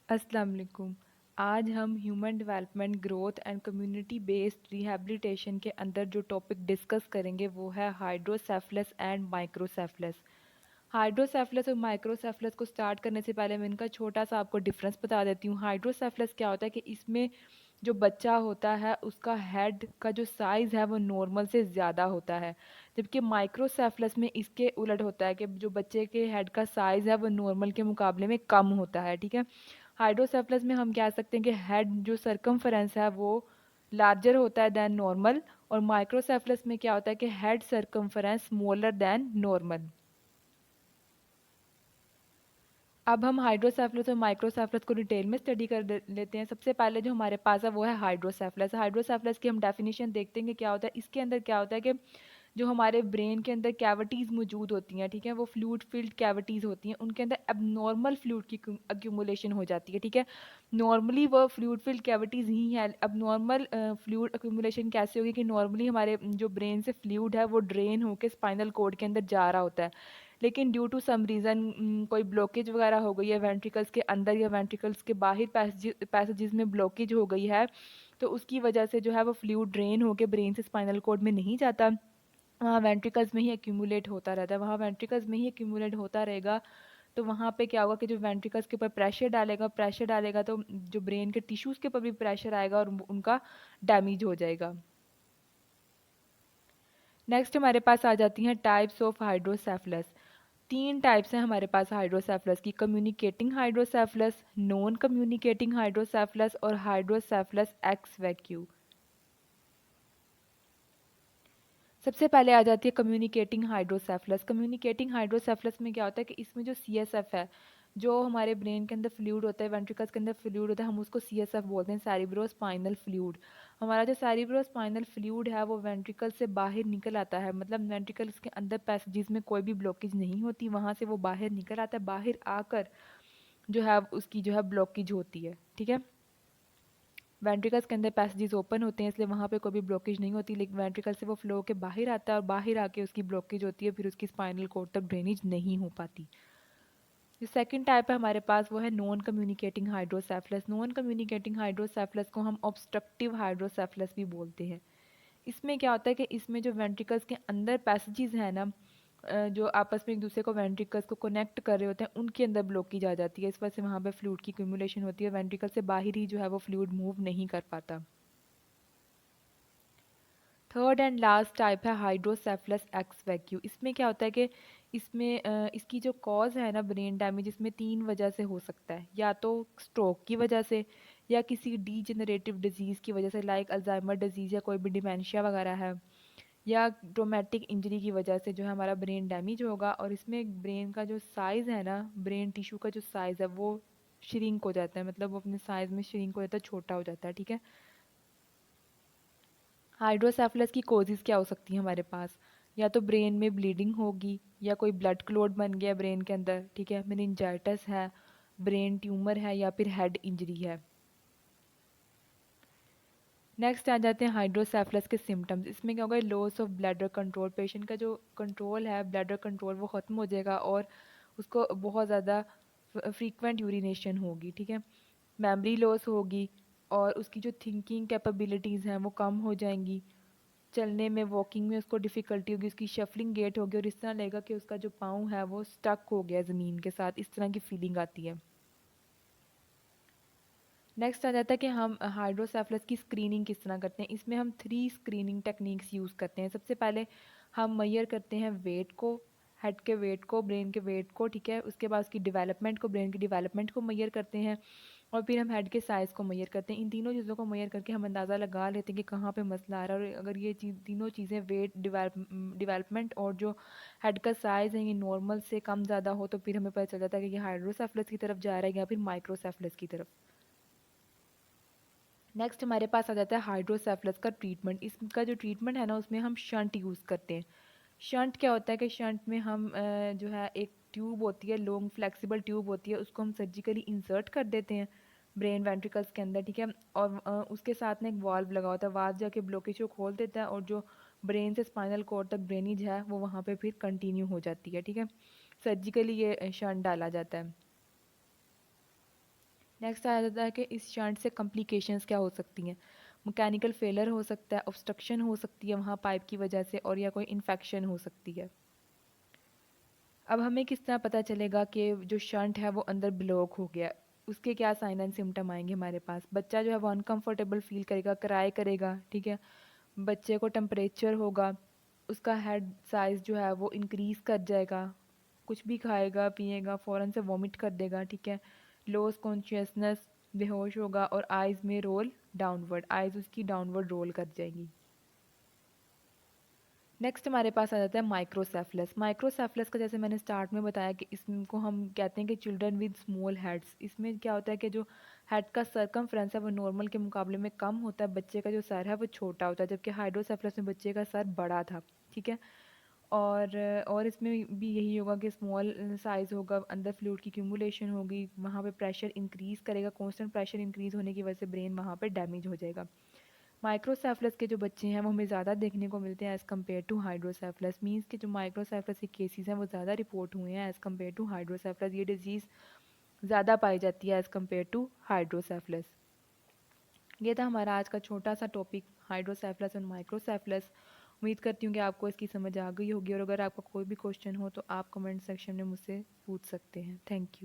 अस्सलाम वालेकुम। आज हम human development growth and community based rehabilitation के अंदर जो टॉपिक डिस्कस करेंगे वो है हाइड्रोसेफलस एंड माइक्रोसेफलस। हाइड्रोसेफलस और माइक्रोसेफलस को स्टार्ट करने से पहले मैं इनका छोटा सा आपको डिफरेंस बता देती हूँ। हाइड्रोसेफलस क्या होता है कि इसमें जो बच्चा होता है उसका हेड का जो साइज़ है वो नॉर्मल से ज़्यादा होता है, जबकि माइक्रोसेफलस में इसके उलट होता है कि जो बच्चे के हेड का साइज़ है वो नॉर्मल के मुकाबले में कम होता है। ठीक है, हाइड्रोसेफलस में हम कह सकते हैं कि हेड जो सरकमफेरेंस है वो लार्जर होता है देन नॉर्मल, और माइक्रोसेफलस में क्या होता है कि head circumference smaller than normal. अब हम हाइड्रोसेफलस और माइक्रोसेफलस को डिटेल में स्टडी कर लेते हैं। सबसे पहले जो हमारे पास है वो है हाइड्रोसेफलस। हाइड्रोसेफलस की हम डेफिनेशन देखते हैं कि क्या होता है। इसके अंदर क्या होता है कि जो हमारे ब्रेन के अंदर कैविटीज़ मौजूद होती हैं, ठीक है, वो फ्लूइड फिल्ड कैविटीज़ होती हैं, उनके अंदर एबनॉर्मल फ्लूइड की अक्यूमुलेशन हो जाती है। ठीक है, नॉर्मली वो फ्लूइड फिल्ड कैविटीज़ ही हैं। एबनॉर्मल फ्लूइड अक्यूमुलेशन कैसे होगी कि नॉर्मली हमारे जो ब्रेन से फ्लूइड है वो ड्रेन होकर स्पाइनल कोड के अंदर जा रहा होता है, लेकिन ड्यू टू सम रीज़न कोई ब्लॉकेज वगैरह हो गई है वेंट्रिकल्स के अंदर या वेंट्रिकल्स के बाहर पैसेजेस में ब्लॉकेज हो गई है, तो उसकी वजह से जो है वो फ्लूइड ड्रेन होकर ब्रेन से स्पाइनल कोड में नहीं जाता, वहाँ वेंट्रिकल्स में ही एक्यूमुलेट होता रहता है। वहाँ वेंट्रिकल्स में ही एक्यूमुलेट होता रहेगा, तो वहाँ पे क्या होगा कि जो वेंट्रिकल्स के ऊपर प्रेशर डालेगा तो जो ब्रेन के टिश्यूज़ के ऊपर भी प्रेशर आएगा और उनका डैमेज हो जाएगा। नेक्स्ट हमारे पास आ जाती हैं टाइप्स ऑफ हाइड्रोसेफलस। तीन टाइप्स हैं हमारे पास हाइड्रोसेफलस की: communicating hydrocephalus, non communicating hydrocephalus और हाइड्रोसेफलस एक्स वैक्यू। सबसे पहले आ जाती है कम्युनिकेटिंग हाइड्रोसेफलस। कम्युनिकेटिंग हाइड्रोसेफलस में क्या होता है कि इसमें जो सीएसएफ है, जो हमारे ब्रेन के अंदर फ्लूइड होता है, वेंट्रिकल्स के अंदर फ्लूइड होता है, हम उसको सीएसएफ बोलते हैं, सेरिब्रो स्पाइनल फ्लूइड। हमारा जो सेरिब्रो स्पाइनल फ्लूइड है वो वेंट्रिकल से बाहर निकल आता है, मतलब वेंट्रिकल्स के अंदर पैसेजेस में कोई भी ब्लॉकेज नहीं होती, वहाँ से वो बाहर निकल आता है, बाहर आकर जो है उसकी जो है ब्लॉकेज होती है। ठीक है, वेंट्रिकल्स के अंदर पैसेजेस ओपन होते हैं, इसलिए वहाँ पे कोई भी ब्लॉकेज नहीं होती, लेकिन वेंट्रिकल से वो फ्लो के बाहर आता है और बाहर आके उसकी ब्लॉकेज होती है, फिर उसकी स्पाइनल कोड तक ड्रेनेज नहीं हो पाती। जो सेकंड टाइप है हमारे पास वो है non communicating hydrocephalus. Non communicating hydrocephalus को हम ऑब्स्ट्रक्टिव हाइड्रोसेफलस भी बोलते हैं। इसमें क्या होता है कि इसमें जो वेंट्रिकल्स के अंदर पैसेजेस हैं ना, जो आपस में एक दूसरे को वेंट्रिकल्स को कनेक्ट कर रहे होते हैं, उनके अंदर ब्लॉकेज आ जाती है, इस वजह से वहाँ पे फ्लूइड की एक्यूमुलेशन होती है, वेंट्रिकल से बाहर ही जो है वो फ्लूइड मूव नहीं कर पाता। थर्ड एंड लास्ट टाइप है हाइड्रोसेफलस एक्स वैक्यू। इसमें क्या होता है कि इसमें इसकी जो कॉज है ना ब्रेन डैमेज, इसमें तीन वजह से हो सकता है, या तो स्ट्रोक की वजह से, या किसी डीजेनरेटिव डिजीज़ की वजह से लाइक अल्जाइमर डिजीज़ या कोई भी डिमेंशिया वगैरह है, या ट्रोमेटिक इंजरी की वजह से जो है हमारा ब्रेन डैमेज होगा, और इसमें ब्रेन का जो साइज़ है ना, ब्रेन टिश्यू का जो साइज़ है वो श्रिंक हो जाता है, मतलब वो अपने साइज़ में श्रिंक हो जाता है, छोटा हो जाता है। ठीक है, हाइड्रोसेफलस की कोजिज़ क्या हो सकती हैं हमारे पास? या तो ब्रेन में ब्लीडिंग होगी, या कोई ब्लड क्लॉट बन गया ब्रेन के अंदर, ठीक है, मेनिंजाइटिस है, ब्रेन ट्यूमर है, या फिर हेड इंजरी है। नेक्स्ट आ जाते हैं हाइड्रोसेफलस के सिम्टम्स। इसमें क्या होगा, loss of bladder control, patient का जो कंट्रोल है ब्लैडर कंट्रोल वो ख़त्म हो जाएगा, और उसको बहुत ज़्यादा फ्रीक्वेंट यूरिनेशन होगी। ठीक है, मेमोरी लॉस होगी, और उसकी जो थिंकिंग कैपेबिलिटीज़ हैं वो कम हो जाएंगी, चलने में वॉकिंग में उसको डिफ़िकल्टी होगी, उसकी शफलिंग गेट होगी, और इस तरह लगेगा कि उसका जो पाँव है वो स्टक हो गया ज़मीन के साथ, इस तरह की फीलिंग आती है। नेक्स्ट आ जाता है कि हम हाइड्रोसेफलस की स्क्रीनिंग किस तरह करते हैं। इसमें हम थ्री स्क्रीनिंग टेक्निक्स यूज़ करते हैं। सबसे पहले हम मेजर करते हैं वेट को, हेड के वेट को, ब्रेन के वेट को, ठीक है, उसके बाद उसकी डेवलपमेंट को, ब्रेन की डेवलपमेंट को मेजर करते हैं, और फिर हम हेड के साइज़ को मेजर करते हैं। इन तीनों चीज़ों को मेजर करके हम अंदाज़ा लगा लेते हैं कि कहाँ पे मसला आ रहा है, और अगर ये चीज़ तीनों चीज़ें वेट, डेवलपमेंट और जो हेड का साइज़ है ये नॉर्मल से कम ज़्यादा हो, तो फिर हमें पता चल जाता है कि ये हाइड्रोसेफलस की तरफ जा रहा है या फिर माइक्रोसेफलस की तरफ। नेक्स्ट हमारे पास आ जाता है हाइड्रोसेफलस का ट्रीटमेंट। इसका जो ट्रीटमेंट है ना उसमें हम शंट यूज़ करते हैं। शंट क्या होता है कि शंट में हम जो है एक ट्यूब होती है, लॉन्ग फ्लेक्सिबल ट्यूब होती है, उसको हम सर्जिकली इंसर्ट कर देते हैं ब्रेन वेंट्रिकल्स के अंदर। ठीक है, और उसके साथ में एक वाल्व लगा होता है, वाल्व जाके ब्लॉकेज को खोल देता है, और जो ब्रेन से स्पाइनल कोड तक ड्रेनेज है वो वहाँ पे फिर कंटिन्यू हो जाती है। ठीक है, सर्जिकली ये शंट डाला जाता है। नेक्स्ट आ जाता है कि इस शंट से कॉम्प्लिकेशंस क्या हो सकती हैं। मैकेनिकल फेलर हो सकता है, ऑब्स्ट्रक्शन हो सकती है वहाँ पाइप की वजह से, और या कोई इन्फेक्शन हो सकती है। अब हमें किस तरह पता चलेगा कि जो शंट है वो अंदर ब्लॉक हो गया, उसके क्या साइन एंड सिम्टम आएंगे हमारे पास। बच्चा जो है वो अनकंफर्टेबल फील करेगा, क्राई करेगा, ठीक है। बच्चे को टेम्परेचर होगा, उसका हेड साइज़ जो है वो इंक्रीज़ कर जाएगा, कुछ भी खाएगा पिएगा फ़ौरन से वॉमिट कर देगा, ठीक है। लॉस कॉन्शियसनेस, बेहोश होगा, और आइज़ में रोल डाउनवर्ड, आइज़ उसकी डाउनवर्ड रोल कर जाएंगी। नेक्स्ट हमारे पास आ जाता है माइक्रोसेफलस। माइक्रोसेफलस का जैसे मैंने स्टार्ट में बताया कि इसको हम कहते हैं कि चिल्ड्रन विद स्मॉल हेड्स। इसमें क्या होता है कि जो हेड का सरकमफ्रेंस है वो नॉर्मल के मुकाबले में कम होता है, बच्चे का जो सर है वो छोटा होता है, जबकि हाइड्रोसेफलस में बच्चे का सर बड़ा था, ठीक है। और इसमें भी यही होगा कि स्मॉल साइज़ होगा, अंदर फ्लूइड की क्यूमुलेशन होगी, वहाँ पे प्रेशर इंक्रीज़ करेगा, कांस्टेंट प्रेशर इंक्रीज़ होने की वजह से ब्रेन वहाँ पे डैमेज हो जाएगा। माइक्रोसेफलस के जो बच्चे हैं वो हमें ज़्यादा देखने को मिलते हैं as compare to hydrocephalus. Means कि जो माइक्रोसेफलस के केसेस हैं वो ज़्यादा रिपोर्ट हुए हैं एज़ कम्पेयर टू हाइड्रोसेफलस। ये डिजीज़ ज़्यादा पाई जाती है एज़ कम्पेयर टू हाइड्रोसेफलस। ये था हमारा आज का छोटा सा टॉपिक, हाइड्रोसेफलस और माइक्रोसेफलस। उम्मीद करती हूँ कि आपको इसकी समझ आ गई होगी, और अगर आपका कोई भी क्वेश्चन हो तो आप कमेंट सेक्शन में मुझसे पूछ सकते हैं। Thank you.